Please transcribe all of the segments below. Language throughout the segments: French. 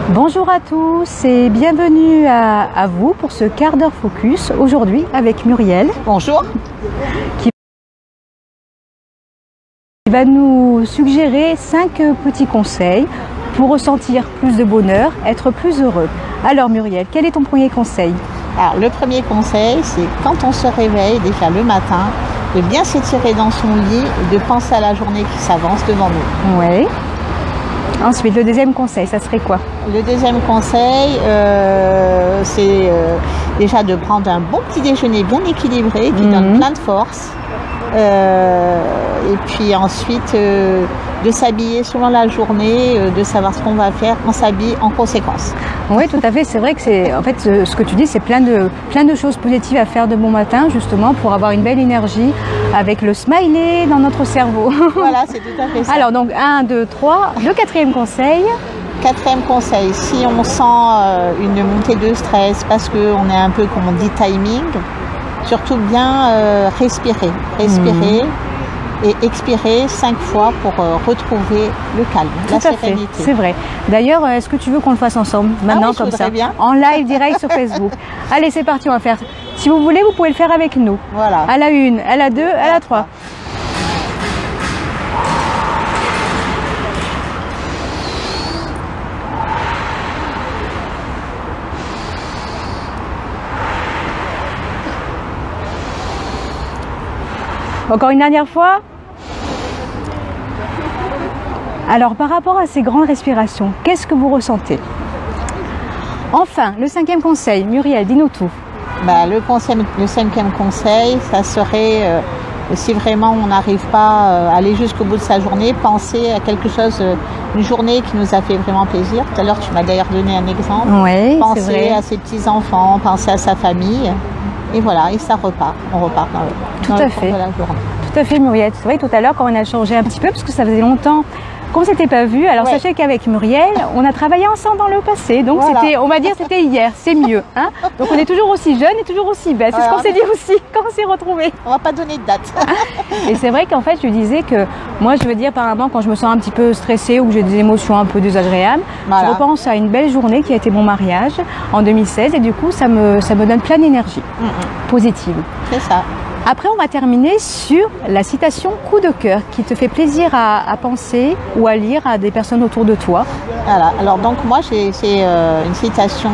Bonjour à tous et bienvenue à vous pour ce quart d'heure focus aujourd'hui avec Muriel. Bonjour. Qui va nous suggérer 5 petits conseils pour ressentir plus de bonheur, être plus heureux. Alors Muriel, quel est ton premier conseil? Alors, le premier conseil, c'est quand on se réveille déjà le matin, de bien s'étirer dans son lit et de penser à la journée qui s'avance devant nous. Oui. Ensuite, le deuxième conseil, ça serait quoi? Le deuxième conseil, c'est déjà de prendre un bon petit déjeuner bien équilibré qui donne plein de force. Et puis ensuite, de s'habiller selon la journée, de savoir ce qu'on va faire, on s'habille en conséquence. Oui, tout à fait. C'est vrai que c'est, en fait, ce que tu dis, c'est plein de choses positives à faire de bon matin, justement, pour avoir une belle énergie avec le smiley dans notre cerveau. Voilà, c'est tout à fait ça. Alors, donc, 1, 2, 3. Le quatrième conseil. Quatrième conseil, si on sent une montée de stress parce qu'on est un peu, comme on dit, timing, surtout bien respirer et expirer 5 fois pour retrouver le calme, la sérénité. C'est vrai. D'ailleurs, est-ce que tu veux qu'on le fasse ensemble maintenant, comme ça, bien. en live direct sur Facebook? Allez, c'est parti, on va faire. Si vous voulez, vous pouvez le faire avec nous. Voilà. À la 1, à la 2, à la 3. Encore une dernière fois. Alors, par rapport à ces grandes respirations, qu'est-ce que vous ressentez? Enfin, le 5e conseil. Muriel, dis-nous tout. Le 5e conseil, ça serait, si vraiment on n'arrive pas à aller jusqu'au bout de sa journée, penser à quelque chose, une journée qui nous a fait vraiment plaisir. Tout à l'heure, tu m'as d'ailleurs donné un exemple. Oui, penser c'est vrai. à ses petits-enfants, penser à sa famille. Et voilà, et ça repart. On repart dans le cours de la journée. Tout à fait, Muriel. C'est vrai, tout à l'heure, quand on a changé un petit peu, parce que ça faisait longtemps qu'on ne s'était pas vu. Alors, sachez qu'avec Muriel, on a travaillé ensemble dans le passé. Donc, c'était, on va dire, c'était hier. C'est mieux. Hein, donc, on est toujours aussi jeunes et toujours aussi belles. C'est ce qu'on s'est dit aussi quand on s'est retrouvés. On va pas donner de date. Et c'est vrai qu'en fait, je disais que moi, je veux dire, par exemple, quand je me sens un petit peu stressée ou que j'ai des émotions un peu désagréables, je repense à une belle journée qui a été mon mariage en 2016. Et du coup, ça me donne plein d'énergie positive. C'est ça. Après, on va terminer sur la citation coup de cœur qui te fait plaisir à penser ou à lire à des personnes autour de toi. Voilà. Alors donc moi, c'est une citation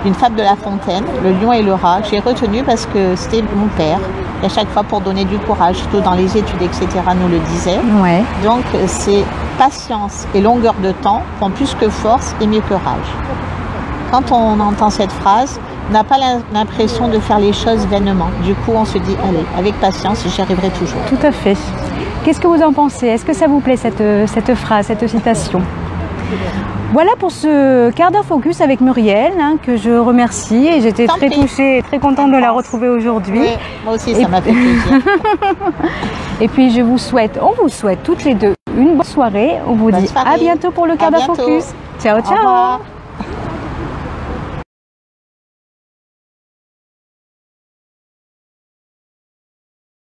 d'une fable de La Fontaine, Le lion et le rat, que j'ai retenue parce que c'était mon père. Et à chaque fois pour donner du courage, surtout dans les études, etc., nous le disait. Ouais. Donc c'est patience et longueur de temps font plus que force et mieux que rage. Quand on entend cette phrase, on n'a pas l'impression de faire les choses vainement. Du coup, on se dit, allez, avec patience, j'y arriverai toujours. Tout à fait. Qu'est-ce que vous en pensez? Est-ce que ça vous plaît, cette phrase, cette citation? Voilà pour ce quart d'heure focus avec Muriel, que je remercie. Et j'étais très touchée et très contente de la retrouver aujourd'hui. Oui, moi aussi, ça m'a fait plaisir. Et puis, on vous souhaite toutes les deux une bonne soirée. On vous dit à bientôt pour le quart d'heure focus. Ciao, ciao.